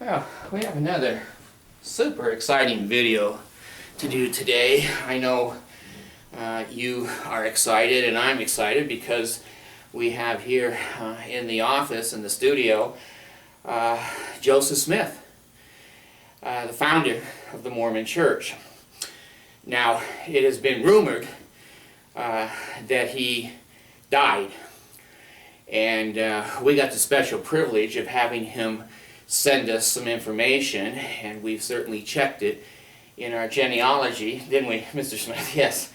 Well, we have another super exciting video to do today. I know you are excited and I'm excited because we have here in the office, in the studio, Joesph Smith, the founder of the Mormon Church. Now, it has been rumored that he died, and we got the special privilege of having him send us some information, and we've certainly checked it in our genealogy, didn't we, Mr. Smith? Yes.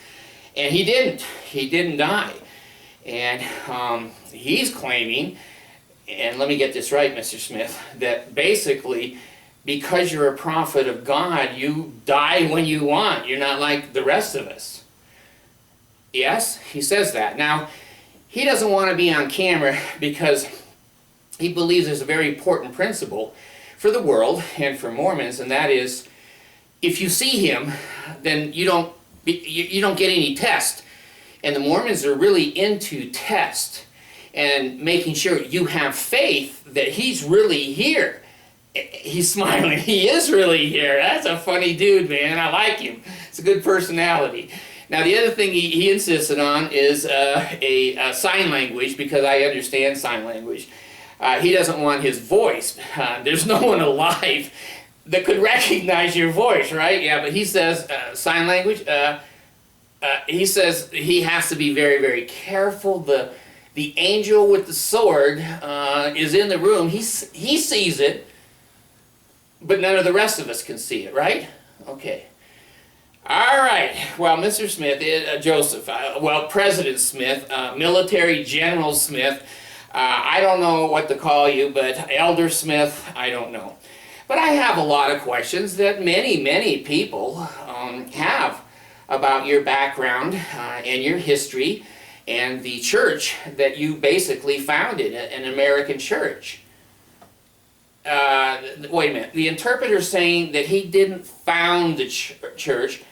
And he didn't die. And he's claiming, and let me get this right, Mr. Smith, that basically because you're a prophet of God, you die when you want. You're not like the rest of us. Yes, he says that. Now, he doesn't want to be on camera because he believes there's a very important principle for the world and for Mormons, and that is, if you see him, then you don't get any test. And the Mormons are really into test and making sure you have faith that he's really here. He's smiling. He is really here. That's a funny dude, man. I like him. It's a good personality. Now, the other thing he insisted on is a sign language, because I understand sign language. He doesn't want his voice. There's no one alive that could recognize your voice, right? Yeah, but he says sign language. He says he has to be very, very careful. The angel with the sword is in the room. He sees it, but none of the rest of us can see it, right? Okay. All right. Well, Mr. Smith, Joesph, well, President Smith, Military General Smith, I don't know what to call you, but Elder Smith, I don't know. But I have a lot of questions that many people have about your background and your history and the church that you basically founded, an American church. Wait a minute. The interpreter's saying that he didn't found the church.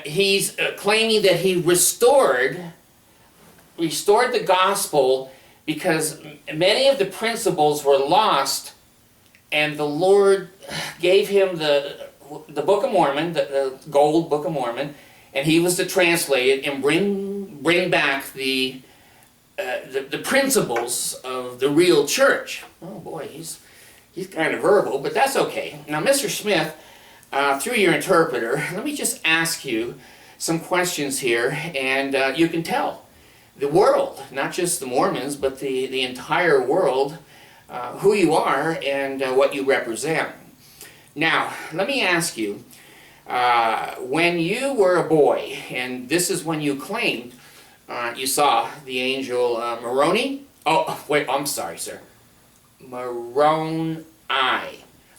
He's claiming that he restored the gospel because many of the principles were lost, and the Lord gave him the Book of Mormon, the gold Book of Mormon, and he was to translate it and bring back the principles of the real church. Oh boy, he's kind of verbal, but that's okay. Now, Mr. Smith, through your interpreter, let me just ask you some questions here, and you can tell the world, not just the Mormons, but the entire world, who you are and what you represent. Now, let me ask you, when you were a boy, and this is when you claimed you saw the angel Moroni. Oh, wait, I'm sorry, sir. Moroni.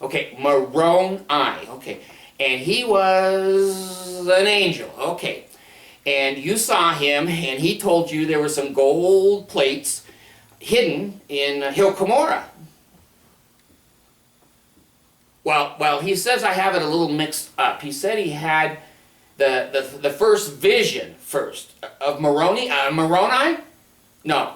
Okay, Moroni. Okay, and he was an angel. Okay. And you saw him, and he told you there were some gold plates hidden in Hill Cumorah. Well, he says I have it a little mixed up. He said he had the first vision first of Moroni. Moroni? No,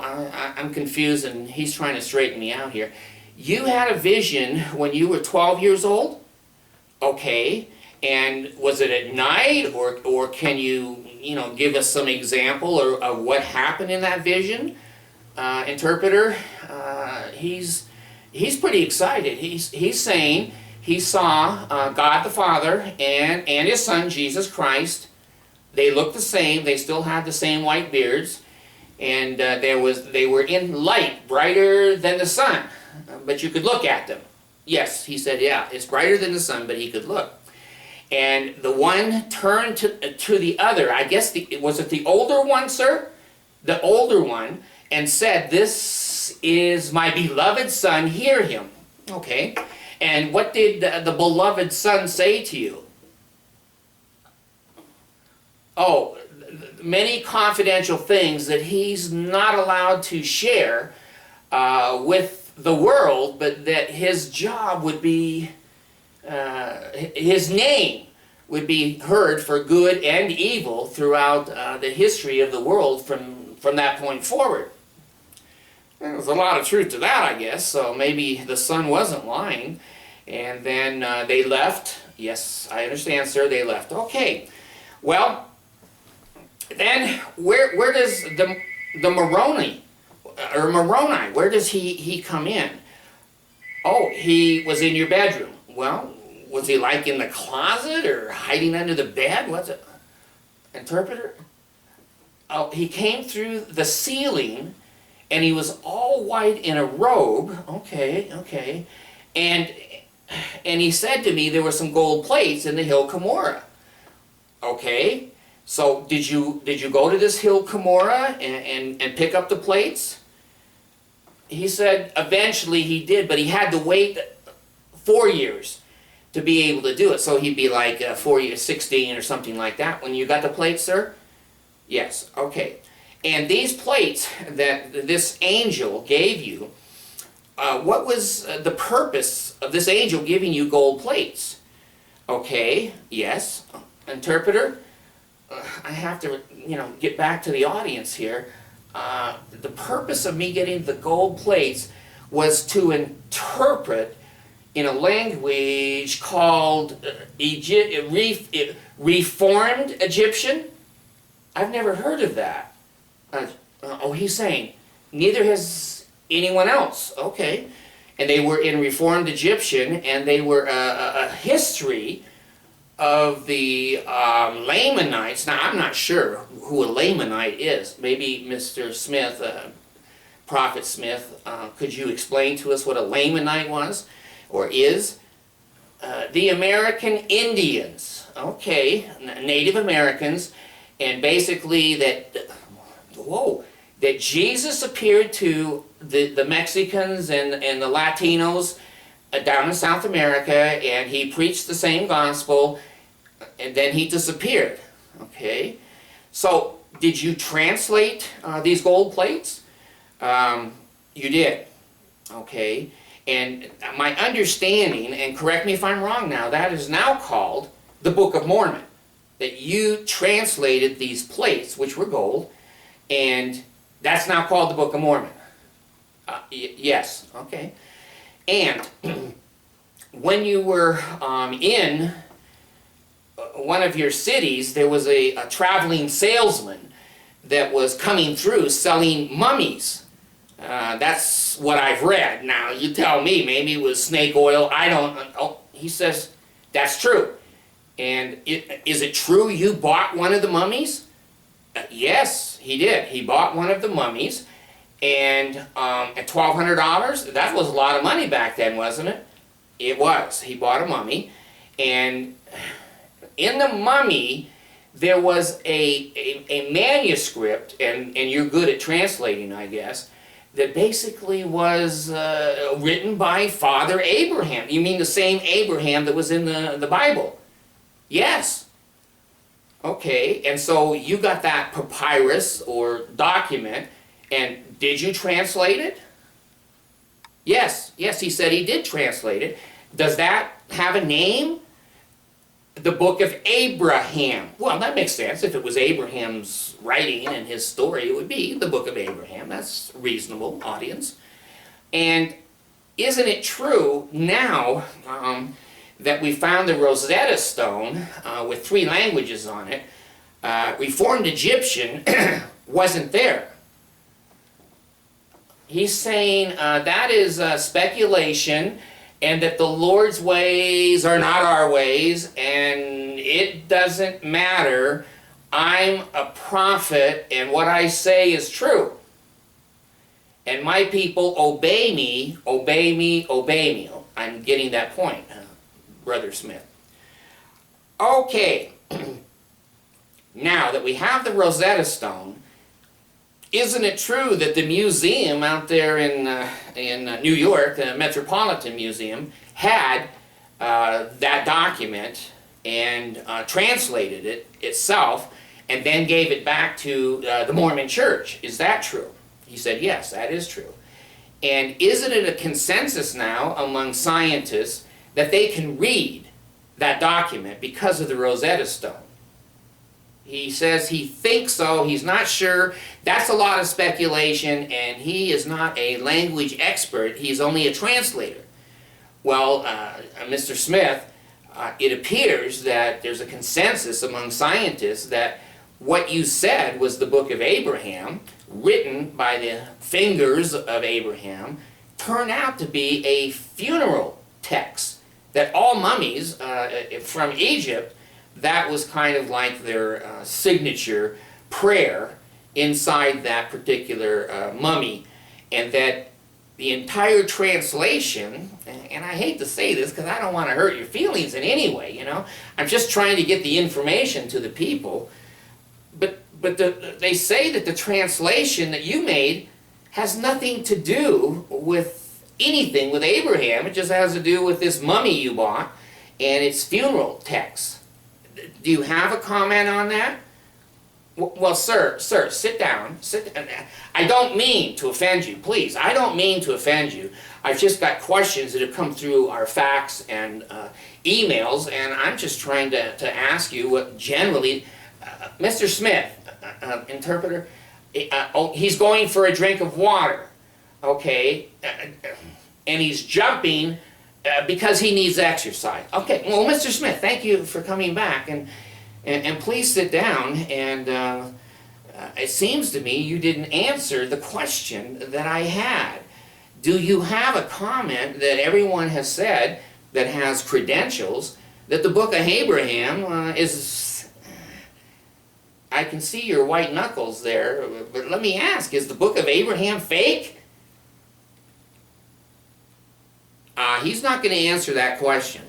I'm confused, and he's trying to straighten me out here. You had a vision when you were 12 years old? Okay. And was it at night, or can you give us some example of what happened in that vision? Interpreter, he's pretty excited. He's saying he saw God the Father and his Son Jesus Christ. They looked the same. They still had the same white beards, and they were in light, brighter than the sun, but you could look at them. Yes, he said, yeah, it's brighter than the sun, but he could look. And the one turned to the other, I guess, was it the older one, sir? The older one, and said, "This is my beloved son, hear him." Okay. And what did the beloved son say to you? Oh, many confidential things that he's not allowed to share with the world, but that his job would be, his name would be heard for good and evil throughout the history of the world from that point forward. There's a lot of truth to that, I guess. So maybe the son wasn't lying. And then they left. Yes, I understand, sir, they left. Okay. Well, then where does the Moroni, where does he come in? Oh, he was in your bedroom. Well, was he like in the closet or hiding under the bed? What's it? Interpreter? Oh, he came through the ceiling, and he was all white in a robe. Okay, okay. And he said to me there were some gold plates in the hill Cumorah. Okay. So did you go to this hill Cumorah and pick up the plates? He said eventually he did, but he had to wait 4 years to be able to do it. So he'd be like 4 years, 16 or something like that when you got the plates, sir? Yes, okay. And these plates that this angel gave you, what was the purpose of this angel giving you gold plates? Okay, yes. Interpreter? I have to, get back to the audience here. The purpose of me getting the gold plates was to interpret in a language called Reformed Egyptian. I've never heard of that. Oh, he's saying, neither has anyone else. Okay. And they were in Reformed Egyptian, and they were a history of the Lamanites. Now, I'm not sure who a Lamanite is. Maybe Mr. Smith, Prophet Smith, could you explain to us what a Lamanite was or is? The American Indians, okay, Native Americans, and basically that Jesus appeared to the Mexicans and the Latinos down in South America, and he preached the same gospel, and then he disappeared. Okay, so did you translate these gold plates? You did. Okay, and my understanding, and correct me if I'm wrong now, that is now called the Book of Mormon. That you translated these plates, which were gold, and that's now called the Book of Mormon. Yes, okay. And when you were in one of your cities, there was a traveling salesman that was coming through selling mummies. That's what I've read. Now, you tell me, maybe it was snake oil, I don't know. Oh, he says, that's true. And is it true you bought one of the mummies? Yes, he did. He bought one of the mummies. And at $1,200, that was a lot of money back then, wasn't it? It was. He bought a mummy. And in the mummy, there was a manuscript, and you're good at translating, I guess, that basically was written by Father Abraham. You mean the same Abraham that was in the Bible? Yes. Okay, and so you got that papyrus or document, and did you translate it? Yes, yes, he said he did translate it. Does that have a name? The Book of Abraham. Well, that makes sense. If it was Abraham's writing and his story, it would be the Book of Abraham. That's reasonable, audience. And isn't it true now that we found the Rosetta Stone with 3 languages on it? Reformed Egyptian wasn't there. He's saying that is speculation, and that the Lord's ways are not our ways, and it doesn't matter. I'm a prophet, and what I say is true. And my people obey me, obey me, obey me. I'm getting that point, Brother Smith. Okay, now that we have the Rosetta Stone, isn't it true that the museum out there in New York, the Metropolitan Museum, had that document and translated it itself and then gave it back to the Mormon Church? Is that true? He said, yes, that is true. And isn't it a consensus now among scientists that they can read that document because of the Rosetta Stone? He says he thinks so, he's not sure. That's a lot of speculation, and he is not a language expert, he's only a translator. Well, Mr. Smith, it appears that there's a consensus among scientists that what you said was the book of Abraham, written by the fingers of Abraham, turned out to be a funeral text. That all mummies from Egypt, that was kind of like their signature prayer inside that particular mummy, and that the entire translation, and I hate to say this because I don't want to hurt your feelings in any way, you know, I'm just trying to get the information to the people, but they say that the translation that you made has nothing to do with anything with Abraham. It just has to do with this mummy you bought and its funeral text. Do you have a comment on that? Well, sir, sit down. I don't mean to offend you, please. I don't mean to offend you. I've just got questions that have come through our fax and emails, and I'm just trying to ask you what generally... Mr. Smith, interpreter, he's going for a drink of water, okay, and he's jumping because he needs exercise. Okay, well, Mr. Smith, thank you for coming back, and please sit down, and it seems to me you didn't answer the question that I had. Do you have a comment that everyone has said that has credentials that the book of Abraham is... I can see your white knuckles there, but let me ask, is the book of Abraham fake? He's not going to answer that question.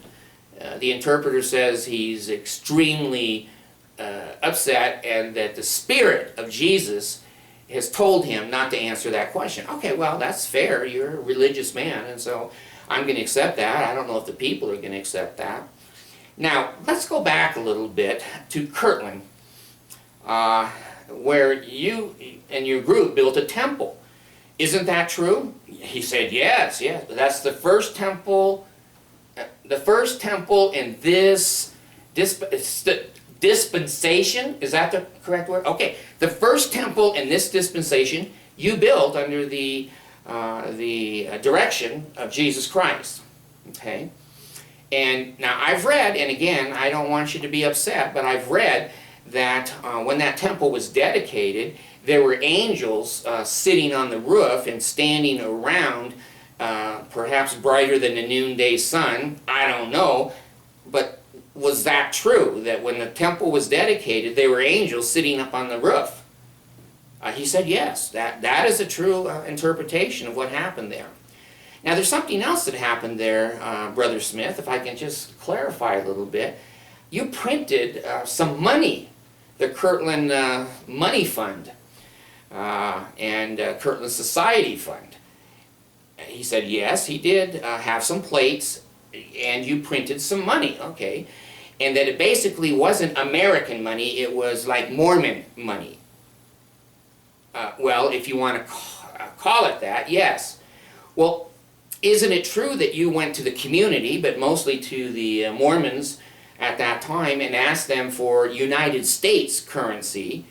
The interpreter says he's extremely upset and that the Spirit of Jesus has told him not to answer that question. Okay, well, that's fair. You're a religious man, and so I'm going to accept that. I don't know if the people are going to accept that. Now, let's go back a little bit to Kirtland, where you and your group built a temple. Isn't that true? He said, yes. That's the first temple in this dispensation. Is that the correct word? Okay. The first temple in this dispensation you built under the direction of Jesus Christ. Okay. And now I've read, and again, I don't want you to be upset, but I've read that when that temple was dedicated, there were angels sitting on the roof and standing around, perhaps brighter than the noonday sun. I don't know, but was that true, that when the temple was dedicated, there were angels sitting up on the roof? He said yes, that is a true interpretation of what happened there. Now there's something else that happened there, Brother Smith, if I can just clarify a little bit. You printed some money, the Kirtland Money Fund and Kirtland Society Fund. He said yes, he did have some plates and you printed some money, okay. And that it basically wasn't American money, it was like Mormon money. Well, if you want to call it that, yes. Well, isn't it true that you went to the community, but mostly to the Mormons at that time, and asked them for United States currency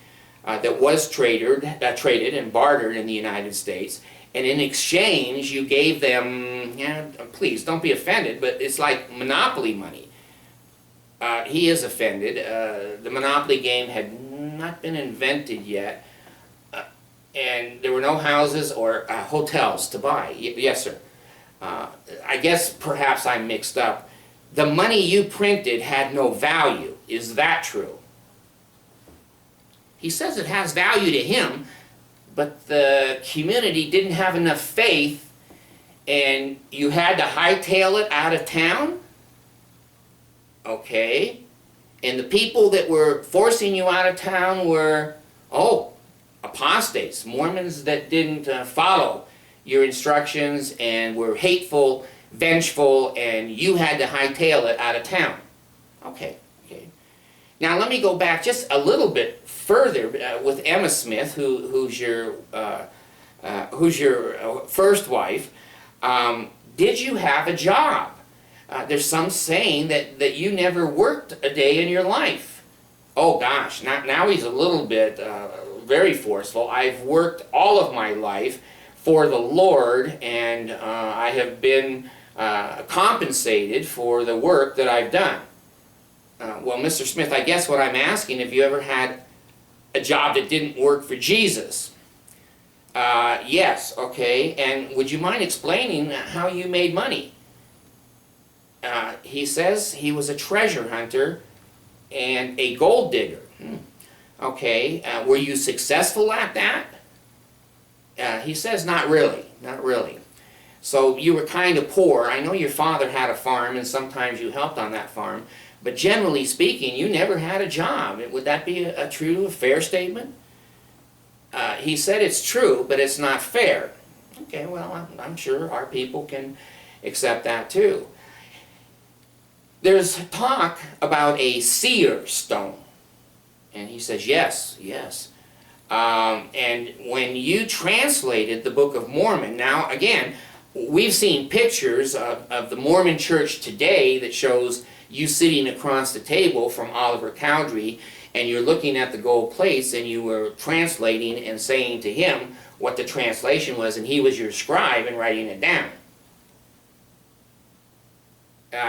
that was traded and bartered in the United States, and in exchange you gave them, please don't be offended, but it's like monopoly money. He is offended. The monopoly game had not been invented yet, and there were no houses or hotels to buy. Yes, sir. I guess perhaps I'm mixed up. The money you printed had no value. Is that true? He says it has value to him, but the community didn't have enough faith and you had to hightail it out of town? Okay. And the people that were forcing you out of town were, apostates, Mormons that didn't follow your instructions and were hateful, vengeful, and you had to hightail it out of town. Okay. Now let me go back just a little bit further with Emma Smith, who's your first wife. Did you have a job? There's some saying that you never worked a day in your life. Oh gosh, now he's a little bit very forceful. I've worked all of my life for the Lord, and I have been compensated for the work that I've done. Well, Mr. Smith, I guess what I'm asking, have you ever had a job that didn't work for Jesus? Yes, okay, and would you mind explaining how you made money? He says he was a treasure hunter and a gold digger. Okay, were you successful at that? He says not really, not really. So you were kind of poor. I know your father had a farm and sometimes you helped on that farm, but generally speaking, you never had a job. Would that be a true, fair statement? He said it's true, but it's not fair. Okay, well, I'm sure our people can accept that too. There's talk about a seer stone. And he says, yes, yes. And when you translated the Book of Mormon, now again, we've seen pictures of the Mormon church today that shows you sitting across the table from Oliver Cowdery, and you're looking at the gold plates, and you were translating and saying to him what the translation was, and he was your scribe and writing it down.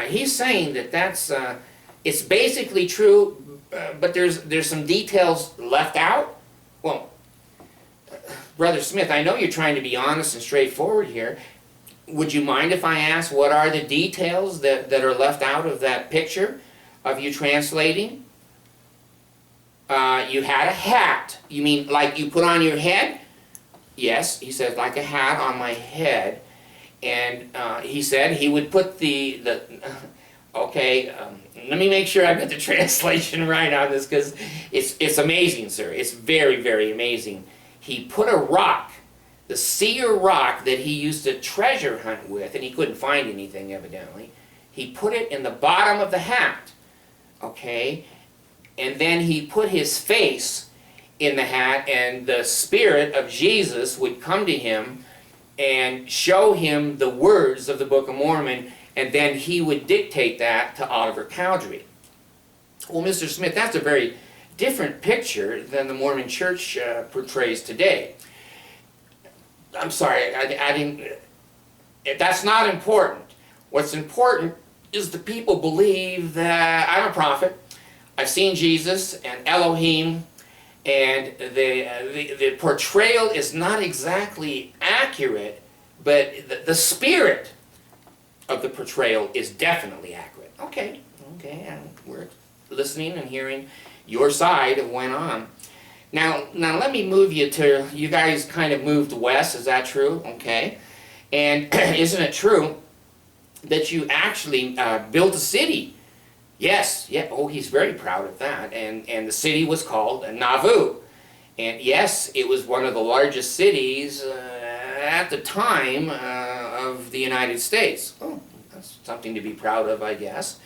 He's saying that that's it's basically true, but there's some details left out. Well, Brother Smith, I know you're trying to be honest and straightforward here. Would you mind if I ask what are the details that are left out of that picture of you translating? You had a hat. You mean like you put on your head? Yes, he said, like a hat on my head. And he said he would put okay, let me make sure I got the translation right on this, because it's amazing, sir. It's very, very amazing. He put a rock, the seer rock that he used to treasure hunt with, and he couldn't find anything evidently. He put it in the bottom of the hat, okay? And then he put his face in the hat, and the Spirit of Jesus would come to him and show him the words of the Book of Mormon, and then he would dictate that to Oliver Cowdery. Well, Mr. Smith, that's a very different picture than the Mormon Church portrays today. I'm sorry, I didn't... That's not important. What's important is the people believe that I'm a prophet, I've seen Jesus and Elohim, and the portrayal is not exactly accurate, but the spirit of the portrayal is definitely accurate. Okay, and we're listening and hearing your side of what went on. Now let me move you to, you guys kind of moved west, is that true? Okay. And isn't it true that you actually built a city? Yes, yeah, oh, he's very proud of that. And the city was called Nauvoo. And yes, it was one of the largest cities at the time of the United States. Oh, that's something to be proud of, I guess.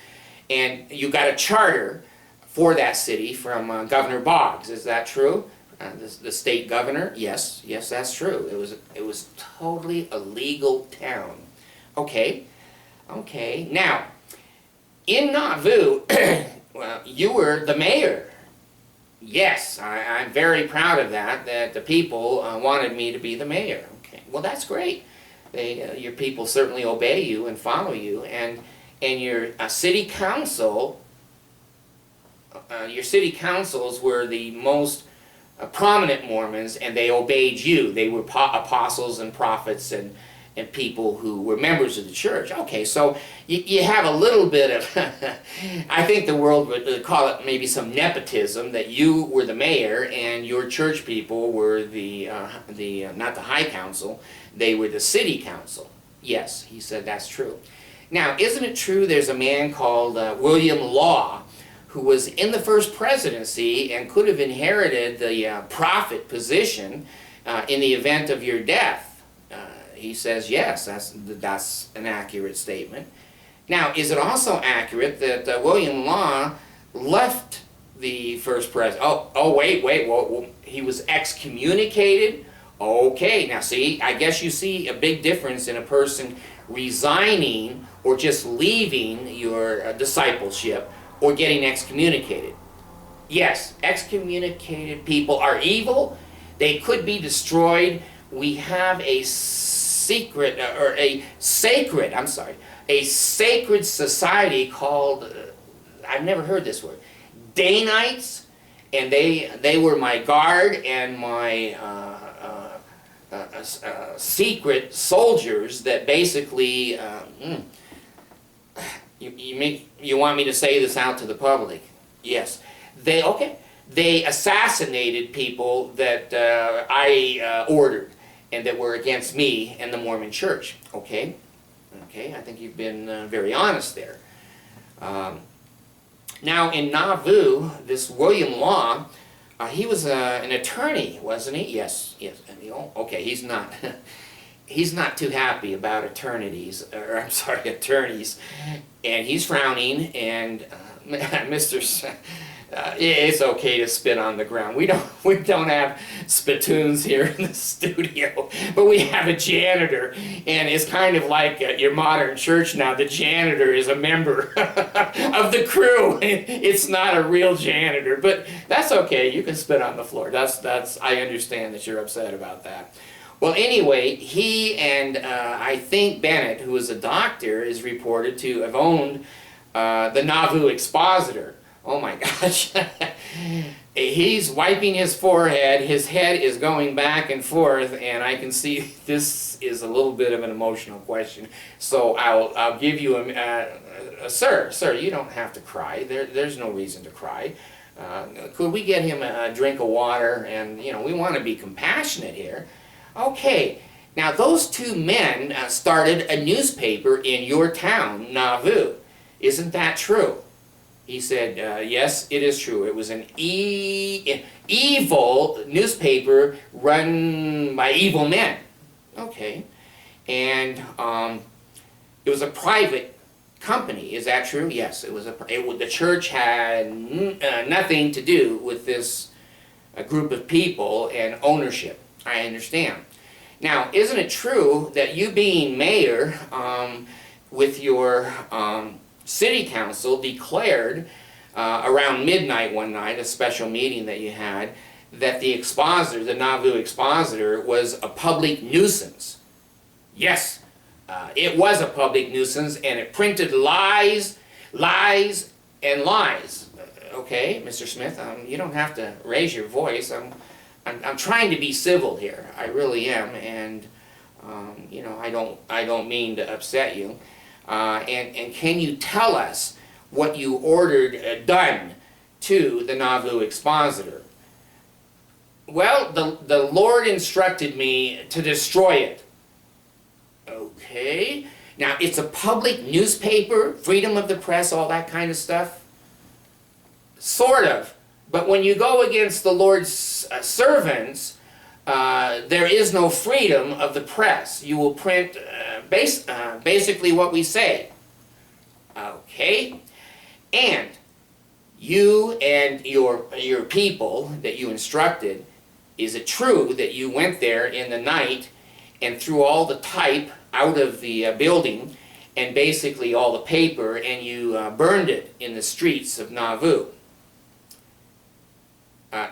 And you got a charter for that city from Governor Boggs, is that true? The state governor? Yes, that's true. It was totally a legal town. Okay. Now, in Nauvoo, well, you were the mayor. Yes, I'm very proud of that the people wanted me to be the mayor. Okay, well, that's great. Your people certainly obey you and follow you, and your city council, your city councils were the most prominent Mormons, and they obeyed you. They were apostles and prophets and people who were members of the church. Okay, so you have a little bit of, I think the world would call it maybe some nepotism, that you were the mayor and your church people were not the high council, they were the city council. Yes, he said that's true. Now, isn't it true there's a man called William Law who was in the first presidency and could have inherited the prophet position in the event of your death? He says, yes, that's an accurate statement. Now, is it also accurate that William Law left the first president? Oh, wait, well, he was excommunicated? Okay, now see, I guess you see a big difference in a person resigning or just leaving your discipleship or getting excommunicated. Yes, excommunicated people are evil. They could be destroyed. We have a secret, or a sacred, I'm sorry, a sacred society called, I've never heard this word, Danites, and they were my guard and my secret soldiers that basically, you want me to say this out to the public? Yes. They assassinated people that I ordered and that were against me and the Mormon Church. Okay? Okay, I think you've been very honest there. Now in Nauvoo, this William Law, he was an attorney, wasn't he? Yes, yes. Okay, he's not. He's not too happy about attorneys, and he's frowning. And Mr. It's okay to spit on the ground. We don't have spittoons here in the studio, but we have a janitor, and it's kind of like your modern church now. The janitor is a member of the crew. It's not a real janitor, but that's okay. You can spit on the floor. That's I understand that you're upset about that. Well, anyway, he and I think Bennett, who is a doctor, is reported to have owned the Nauvoo Expositor. Oh my gosh. He's wiping his forehead, his head is going back and forth, and I can see this is a little bit of an emotional question. So I'll give you sir, you don't have to cry. There's no reason to cry. Could we get him a drink of water? And, we want to be compassionate here. Okay, now those two men started a newspaper in your town, Nauvoo. Isn't that true? He said, yes, it is true. It was an evil newspaper run by evil men. Okay. And it was a private company. Is that true? Yes, it was. The church had nothing to do with this group of people and ownership. I understand. Now, isn't it true that you being mayor with your city council declared around midnight one night, a special meeting that you had, that the expositor, the Nauvoo Expositor, was a public nuisance? Yes, it was a public nuisance, and it printed lies, lies, and lies. Okay, Mr. Smith, you don't have to raise your voice. I'm trying to be civil here. I really am, and I don't mean to upset you. And can you tell us what you ordered done to the Nauvoo Expositor? Well, the Lord instructed me to destroy it. Okay. Now, it's a public newspaper, freedom of the press, all that kind of stuff. Sort of. But when you go against the Lord's servants, there is no freedom of the press. You will print basically what we say. Okay? And you and your people that you instructed, is it true that you went there in the night and threw all the type out of the building and basically all the paper, and you burned it in the streets of Nauvoo?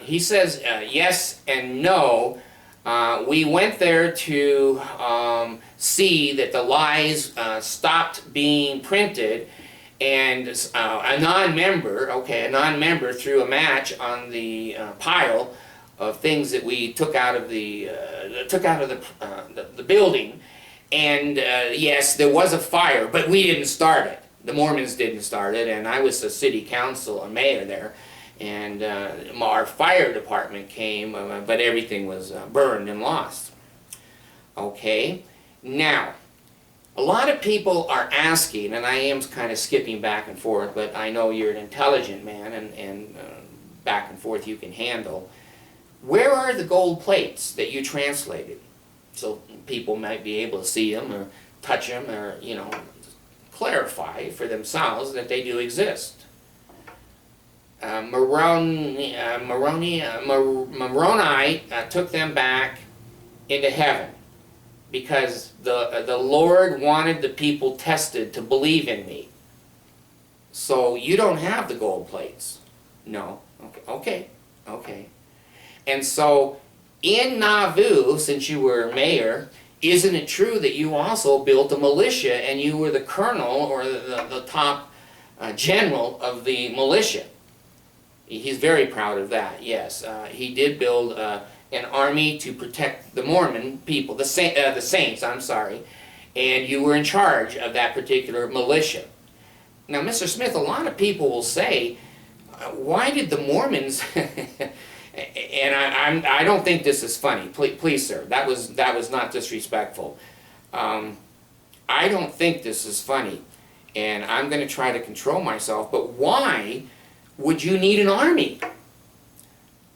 He says yes and no. We went there to see that the lies stopped being printed, and a non-member threw a match on the pile of things that we took out of the building, and yes, there was a fire, but we didn't start it. The Mormons didn't start it, and I was the city council or mayor there. And our fire department came, but everything was burned and lost. Okay, now, a lot of people are asking, and I am kind of skipping back and forth, but I know you're an intelligent man, and back and forth you can handle. Where are the gold plates that you translated? So people might be able to see them, or touch them, or, clarify for themselves that they do exist. Moroni took them back into heaven because the Lord wanted the people tested to believe in me. So you don't have the gold plates. No, Okay. And so, in Nauvoo, since you were mayor, isn't it true that you also built a militia and you were the colonel or the top general of the militia? He's very proud of that, yes. He did build an army to protect the Mormon people, the saints, I'm sorry, and you were in charge of that particular militia. Now, Mr. Smith, a lot of people will say, why did the Mormons, and I don't think this is funny, please sir, that was not disrespectful. I don't think this is funny, and I'm going to try to control myself, but why would you need an army?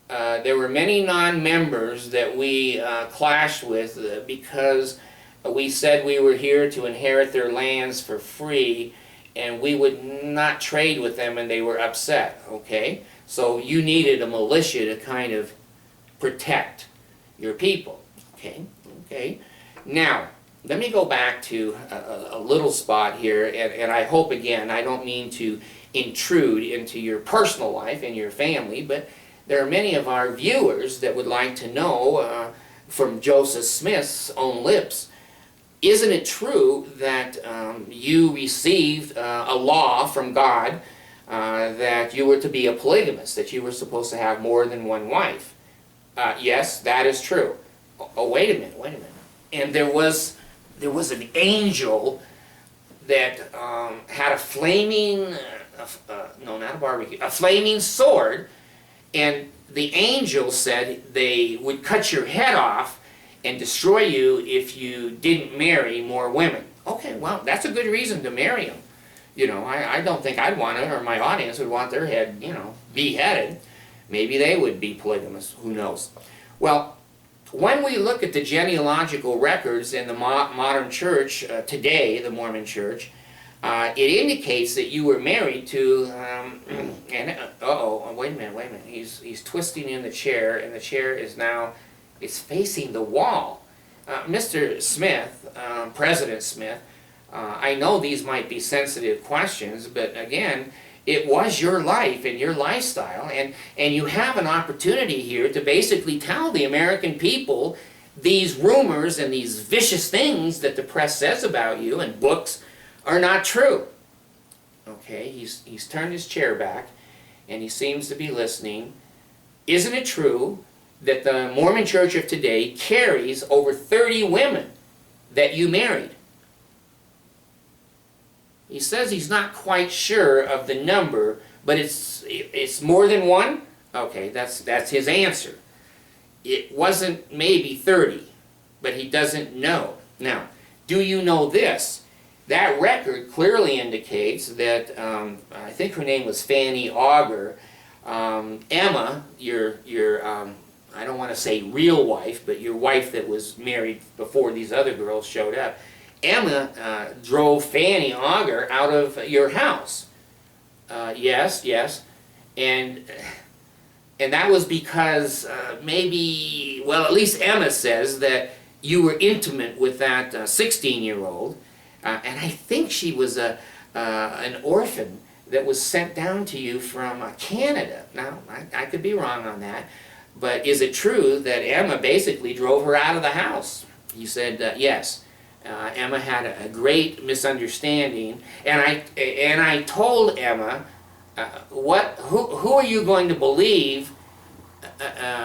There were many non-members that we clashed with because we said we were here to inherit their lands for free, and we would not trade with them, and they were upset, okay? So you needed a militia to kind of protect your people, okay? Now, let me go back to a little spot here, and I hope, again, I don't mean to intrude into your personal life and your family, but there are many of our viewers that would like to know from Joesph Smith's own lips, isn't it true that you received a law from God that you were to be a polygamist, that you were supposed to have more than one wife? Yes, that is true. Oh, wait a minute. And there was an angel that had a flaming, no, not a barbecue, a flaming sword, and the angel said they would cut your head off and destroy you if you didn't marry more women. Okay, well, that's a good reason to marry them. You know, I don't think I'd want it, or my audience would want their head, you know, beheaded. Maybe they would be polygamous, who knows. Well, when we look at the genealogical records in the modern church today, the Mormon church, it indicates that you were married to, wait a minute, he's twisting in the chair, and the chair is now, it's facing the wall. Mr. Smith, President Smith, I know these might be sensitive questions, but again, it was your life and your lifestyle, and you have an opportunity here to basically tell the American people these rumors and these vicious things that the press says about you and books are not true. Okay, he's turned his chair back, and he seems to be listening. Isn't it true that the Mormon Church of today carries over 30 women that you married? He says he's not quite sure of the number, but it's more than one? Okay, that's his answer. It wasn't maybe 30, but he doesn't know. Now, do you know this? That record clearly indicates that, I think her name was Fanny Auger, Emma, your I don't want to say real wife, but your wife that was married before these other girls showed up, Emma drove Fanny Auger out of your house. Yes. And that was because maybe, well, at least Emma says that you were intimate with that 16-year-old. And I think she was an orphan that was sent down to you from Canada. Now, I could be wrong on that. But is it true that Emma basically drove her out of the house? He said, yes. Emma had a great misunderstanding, and I told Emma, who are you going to believe,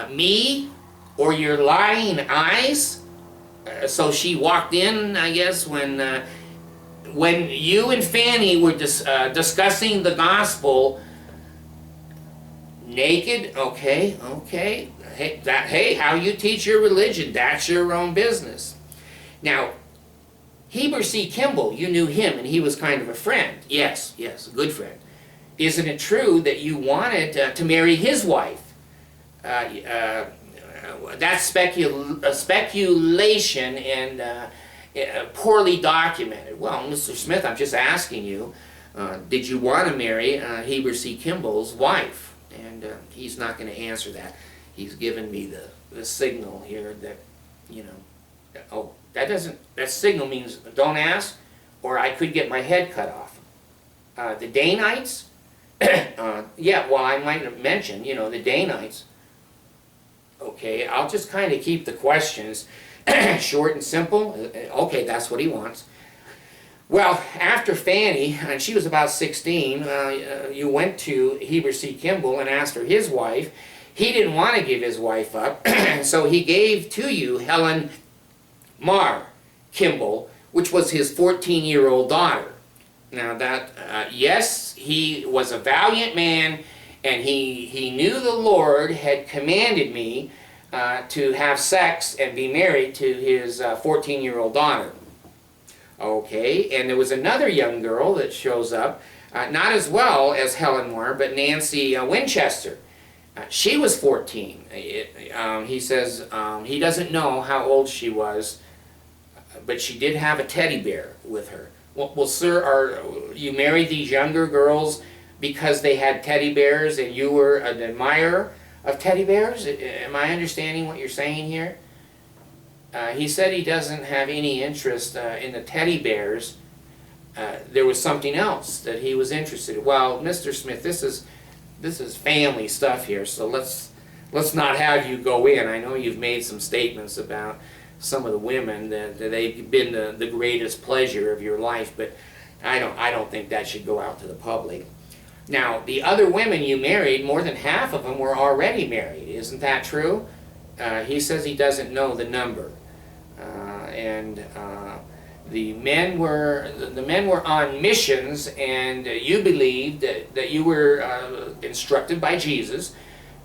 me or your lying eyes? So she walked in, I guess, when you and Fanny were discussing the gospel naked. Okay. Hey, how you teach your religion, that's your own business. Now, Heber C. Kimball, you knew him, and he was kind of a friend. Yes, a good friend. Isn't it true that you wanted to marry his wife? That's speculation and poorly documented. Well, Mr. Smith, I'm just asking you, did you want to marry Heber C. Kimball's wife? And he's not going to answer that. He's given me the signal here that, you know, oh, that signal means don't ask, or I could get my head cut off. The Danites, Yeah, well, I might have mentioned, you know, the Danites. Okay, I'll just kind of keep the questions short and simple. Okay, that's what he wants. Well, after Fanny, and she was about 16, you went to Heber C. Kimball and asked for his wife. He didn't want to give his wife up, so he gave to you Helen Mar Kimball, which was his 14-year-old daughter. Now that, yes, he was a valiant man, and he knew the Lord had commanded me to have sex and be married to his 14-year-old daughter. Okay, and there was another young girl that shows up, not as well as Helen Moore, but Nancy Winchester. She was 14. He says he doesn't know how old she was, but she did have a teddy bear with her. Well, sir, you married these younger girls because they had teddy bears and you were an admirer of teddy bears? Am I understanding what you're saying here? He said he doesn't have any interest in the teddy bears. There was something else that he was interested in. Well, Mr. Smith, this is family stuff here, so let's not have you go in. I know you've made some statements about some of the women that they've been the greatest pleasure of your life, but I don't think that should go out to the public. Now, the other women you married, more than half of them were already married. Isn't that true? He says he doesn't know the number. The men were on missions, and you believed that you were instructed by Jesus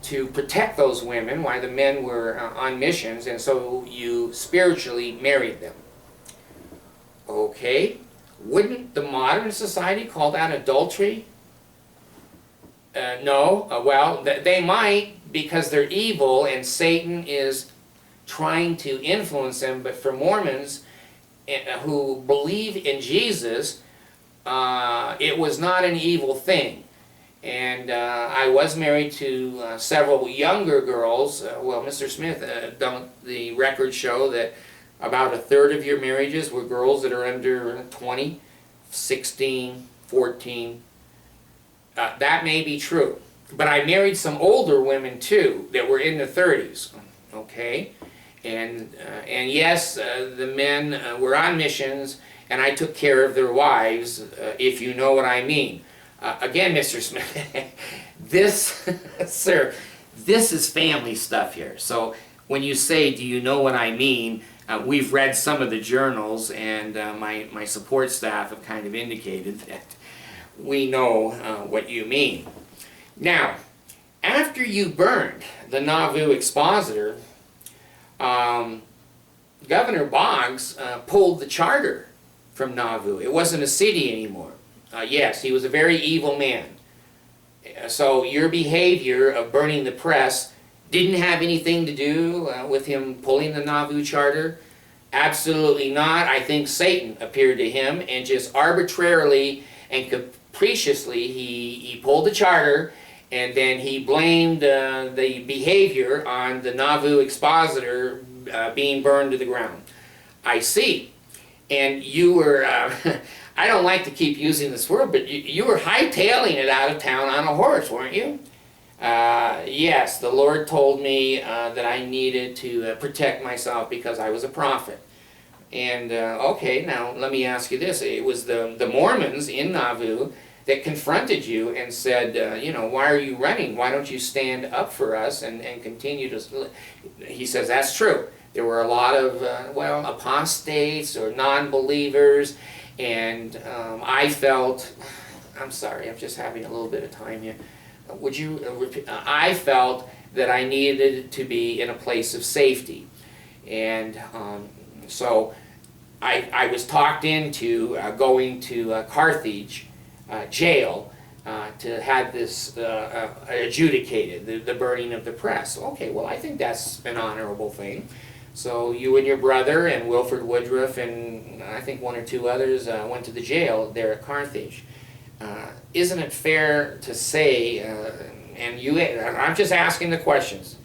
to protect those women while the men were on missions, and so you spiritually married them. Okay, wouldn't the modern society call that adultery? No, well, they might, because they're evil and Satan is trying to influence them, but for Mormons who believe in Jesus, it was not an evil thing. And I was married to several younger girls. Well, Mr. Smith, don't the records show that about a third of your marriages were girls that are under 20, 16, 14. That may be true. But I married some older women too that were in the 30s. Okay? And yes, the men were on missions, and I took care of their wives, if you know what I mean. Again, Mr. Smith, this, sir, this is family stuff here. So when you say, do you know what I mean, we've read some of the journals, and my support staff have kind of indicated that we know what you mean. Now, after you burned the Nauvoo expositor, Governor Boggs pulled the charter from Nauvoo. It wasn't a city anymore. Yes, he was a very evil man. So your behavior of burning the press didn't have anything to do with him pulling the Nauvoo charter? Absolutely not. I think Satan appeared to him and just arbitrarily and capriciously he pulled the charter, and then he blamed the behavior on the Nauvoo expositor being burned to the ground. I see. And you were, I don't like to keep using this word, but you were hightailing it out of town on a horse, weren't you? Yes, the Lord told me that I needed to protect myself because I was a prophet. And, okay, now let me ask you this. It was the Mormons in Nauvoo that confronted you and said, you know, why are you running? Why don't you stand up for us and continue to... He says, that's true. There were a lot of, well, apostates or non-believers, and I felt... I'm sorry, I'm just having a little bit of time here. Would you repeat? I felt that I needed to be in a place of safety. And so I was talked into going to Carthage jail to have this adjudicated, the burning of the press. Okay, well, I think that's an honorable thing. So you and your brother and Wilford Woodruff and I think one or two others went to the jail there at Carthage. Isn't it fair to say, and I'm just asking the questions.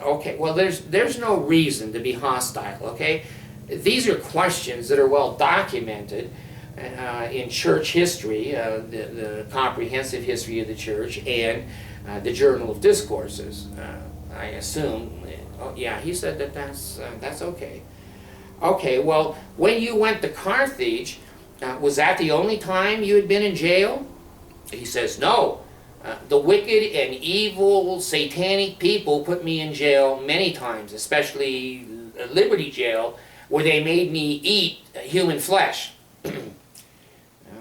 Okay, well, there's no reason to be hostile, okay? These are questions that are well documented. in church history, the comprehensive history of the church, and the Journal of Discourses. I assume. Oh, yeah, he said that that's okay. Okay, well, when you went to Carthage, was that the only time you had been in jail? He says, no. The wicked and evil satanic people put me in jail many times, especially Liberty Jail, where they made me eat human flesh.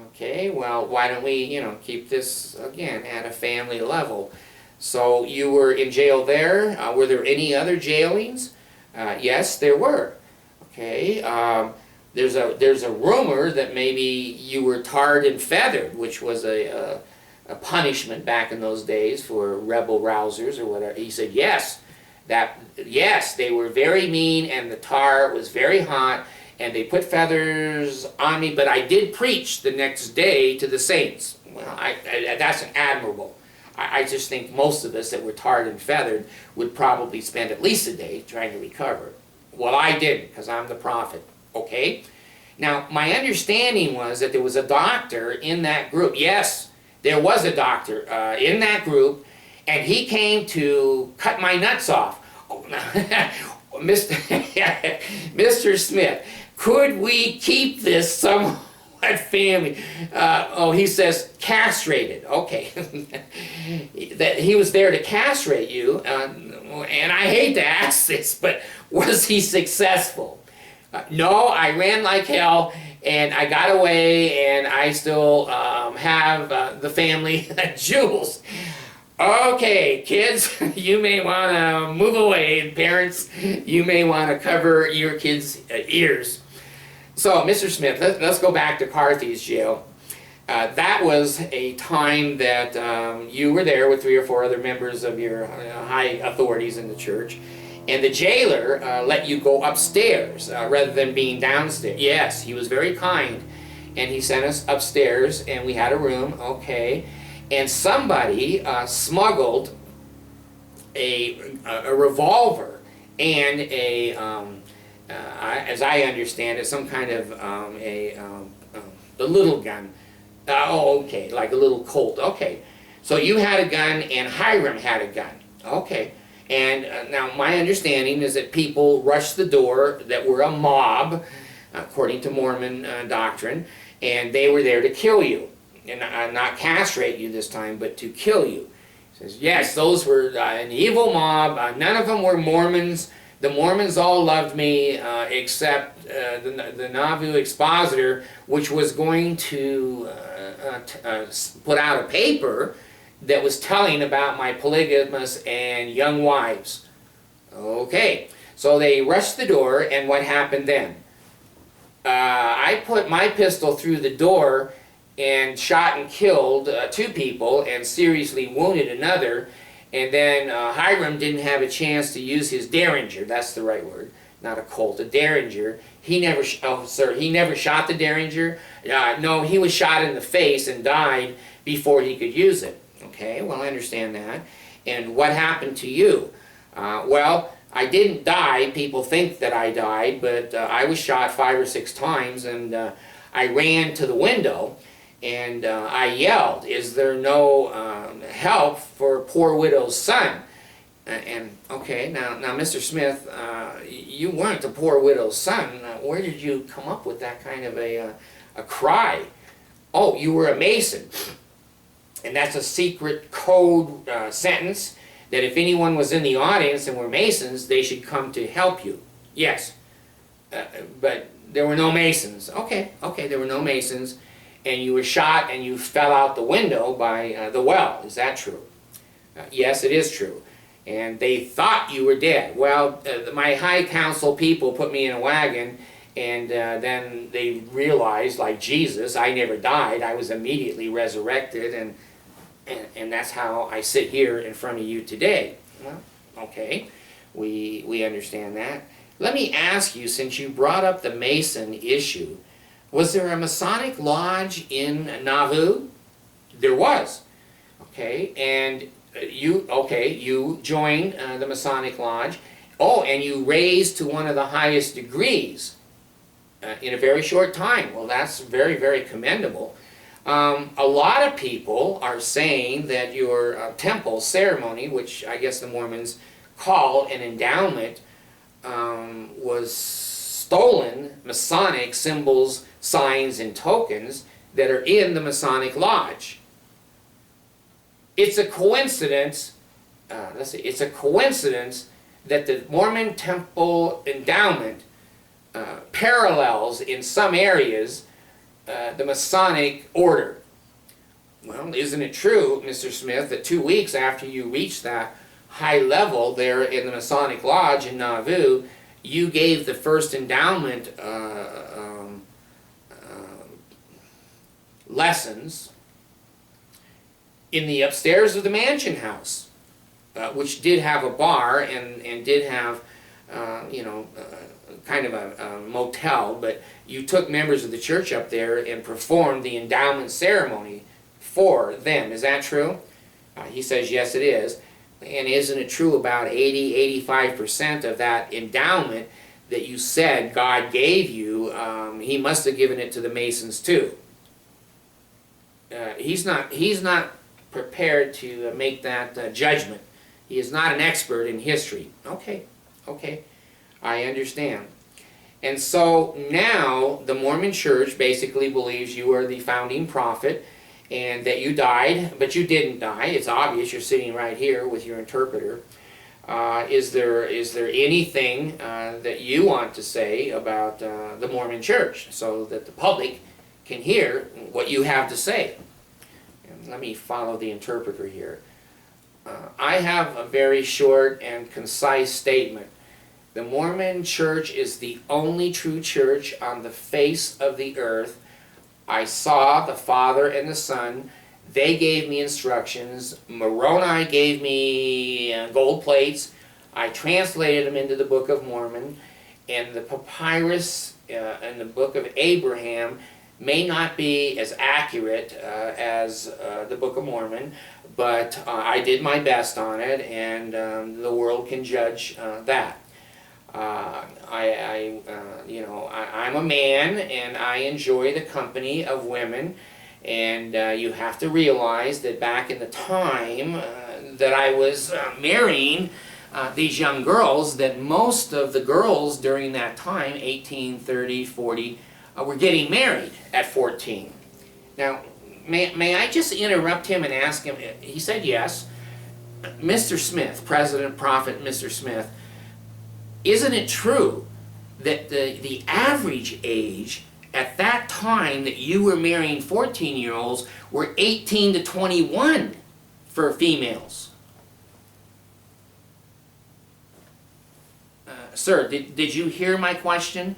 Okay, well, why don't we, keep this, again, at a family level. So you were in jail there. Were there any other jailings? Yes, there were. Okay, there's a rumor that maybe you were tarred and feathered, which was a punishment back in those days for rebel rousers or whatever. He said, yes, they were very mean, and the tar was very hot, and they put feathers on me, but I did preach the next day to the saints. Well, that's admirable. I just think most of us that were tarred and feathered would probably spend at least a day trying to recover. Well, I didn't, because I'm the prophet. Okay? Now, my understanding was that there was a doctor in that group. Yes, there was a doctor in that group, and he came to cut my nuts off. Oh, Mr. Smith, could we keep this somewhat family? He says castrated. Okay. That he was there to castrate you, and I hate to ask this, but was he successful? No, I ran like hell, and I got away, and I still have the family jewels. Okay, kids, you may want to move away, and parents, you may want to cover your kids' ears. So, Mr. Smith, let's go back to Carthage jail. That was a time that you were there with 3 or 4 other members of your high authorities in the church, and the jailer let you go upstairs rather than being downstairs. Yes, he was very kind, and he sent us upstairs, and we had a room, okay, and somebody smuggled a revolver and as I understand it, some kind of a little gun. Okay, like a little Colt. Okay, so you had a gun and Hiram had a gun. Okay, and now my understanding is that people rushed the door that were a mob, according to Mormon doctrine, and they were there to kill you, and not castrate you this time, but to kill you. He says, yes, those were an evil mob. None of them were Mormons. The Mormons all loved me, except the Nauvoo expositor, which was going to put out a paper that was telling about my polygamous and young wives. Okay, so they rushed the door, and what happened then? I put my pistol through the door and shot and killed 2 people and seriously wounded another. And then Hiram didn't have a chance to use his derringer. That's the right word, not a Colt, a derringer. He never, he never shot the derringer. No, he was shot in the face and died before he could use it. Okay, well, I understand that. And what happened to you? Well, I didn't die. People think that I died, but I was shot 5 or 6 times, and I ran to the window. And I yelled, is there no help for poor widow's son? Okay, now Mr. Smith, you weren't the poor widow's son. Where did you come up with that kind of a cry? Oh, you were a Mason. And that's a secret code sentence that if anyone was in the audience and were Masons, they should come to help you. Yes, but there were no Masons. Okay, there were no Masons. And you were shot and you fell out the window by the well. Is that true? Yes, it is true. And they thought you were dead. Well, my high council people put me in a wagon, and then they realized, like Jesus, I never died. I was immediately resurrected, and that's how I sit here in front of you today. Well, okay, we understand that. Let me ask you, since you brought up the Mason issue, was there a Masonic lodge in Nauvoo? There was. Okay, and you joined the Masonic lodge. Oh, and you raised to one of the highest degrees. in a very short time. Well, that's very, very commendable. A lot of people are saying that your temple ceremony, which I guess the Mormons call an endowment, was stolen Masonic symbols, signs, and tokens that are in the Masonic Lodge. It's a coincidence, it's a coincidence that the Mormon temple endowment parallels in some areas the Masonic order. Well, isn't it true, Mr. Smith, that 2 weeks after you reached that high level there in the Masonic Lodge in Nauvoo, you gave the first endowment lessons in the upstairs of the mansion house, which did have a bar and did have, kind of a motel, but you took members of the church up there and performed the endowment ceremony for them. Is that true? He says, yes, it is. And isn't it true about 80–85% of that endowment that you said God gave you, he must have given it to the Masons too? He's not prepared to make that judgment. He is not an expert in history. Okay, I understand. And so now the Mormon Church basically believes you are the founding prophet and that you died, but you didn't die. It's obvious. You're sitting right here with your interpreter. Is there anything that you want to say about the Mormon Church so that the public can hear what you have to say? And let me follow the interpreter here. I have a very short and concise statement. The Mormon Church is the only true church on the face of the earth. I saw the Father and the Son. They gave me instructions. Moroni gave me gold plates. I translated them into the Book of Mormon. And the papyrus in the Book of Abraham may not be as accurate as the Book of Mormon, but I did my best on it, and the world can judge that. I'm a man, and I enjoy the company of women, and you have to realize that back in the time that I was marrying these young girls, that most of the girls during that time, 18, 30, 40, were getting married at 14. Now, may I just interrupt him and ask him? He said yes. Mr. Smith, President Prophet Mr. Smith, isn't it true that the average age at that time that you were marrying 14-year-olds were 18 to 21 for females? Sir, did you hear my question?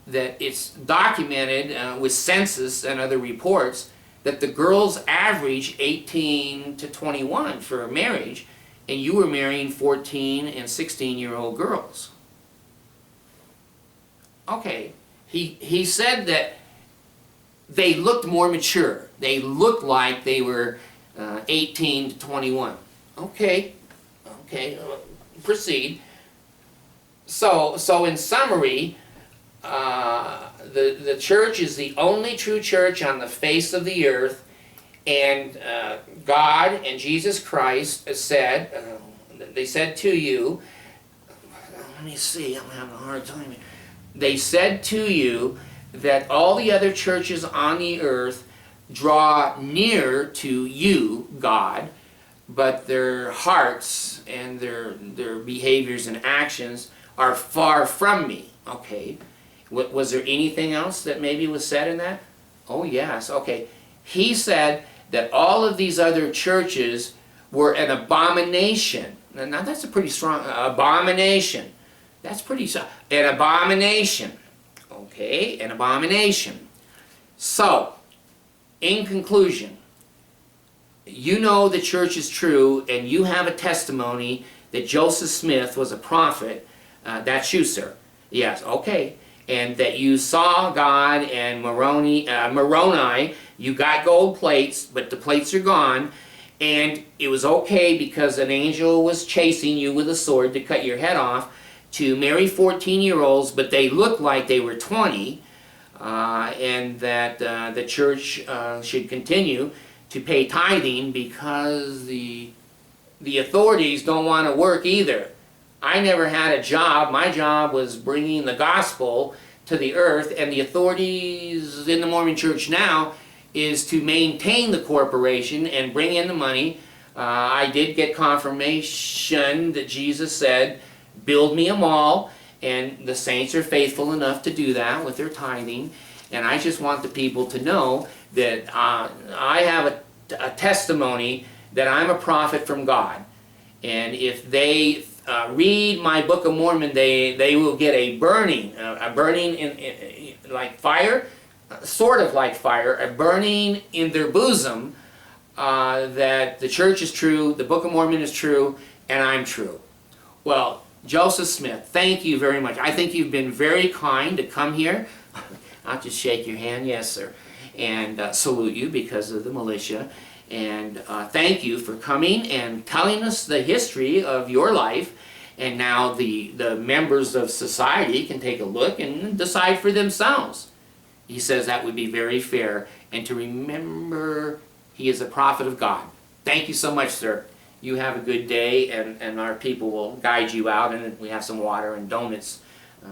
That it's documented with census and other reports that the girls average 18 to 21 for marriage, and you were marrying 14 and 16-year-old girls. Okay, he said that they looked more mature. They looked like they were 18 to 21. Okay, proceed. So in summary, the church is the only true church on the face of the earth, and God and Jesus Christ said, they said to you, let me see, I'm having a hard time here. They said to you that all the other churches on the earth draw near to you, God, but their hearts and their behaviors and actions are far from me. Okay. Was there anything else that maybe was said in that? Oh, yes. Okay. He said that all of these other churches were an abomination. Now that's a pretty strong abomination. That's pretty strong. An abomination. Okay, an abomination. So, in conclusion, you know the church is true, and you have a testimony that Joesph Smith was a prophet. That's you, sir. Yes, okay. And that you saw God and Moroni, you got gold plates, but the plates are gone. And it was okay because an angel was chasing you with a sword to cut your head off, to marry 14-year-olds, but they looked like they were 20. and that the church should continue to pay tithing because the authorities don't want to work either. I never had a job. My job was bringing the gospel to the earth, and the authorities in the Mormon church now is to maintain the corporation and bring in the money. I did get confirmation that Jesus said, build me a mall, and the saints are faithful enough to do that with their tithing. And I just want the people to know that I have a testimony that I'm a prophet from God. And if they read my Book of Mormon, they will get a burning in like fire, sort of like fire, a burning in their bosom, that the church is true, the Book of Mormon is true, and I'm true. Well, Joesph Smith, thank you very much. I think you've been very kind to come here. I'll just shake your hand, yes sir, and salute you because of the militia. And thank you for coming and telling us the history of your life. And now the members of society can take a look and decide for themselves. He says that would be very fair. And to remember, he is a prophet of God. Thank you so much, sir. You have a good day, and our people will guide you out, and we have some water and donuts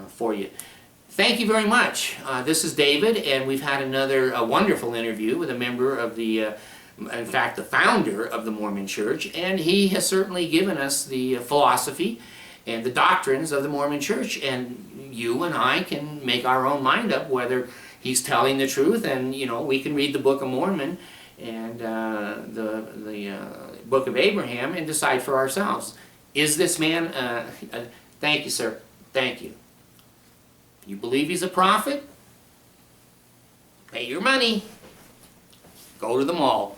for you. Thank you very much. This is David, and we've had another wonderful interview with a member of the in fact, the founder of the Mormon Church, and he has certainly given us the philosophy and the doctrines of the Mormon Church, and you and I can make our own mind up whether he's telling the truth, and you know, we can read the Book of Mormon and the Book of Abraham and decide for ourselves. Is this man, thank you sir, thank you. You believe he's a prophet? Pay your money. Go to the mall.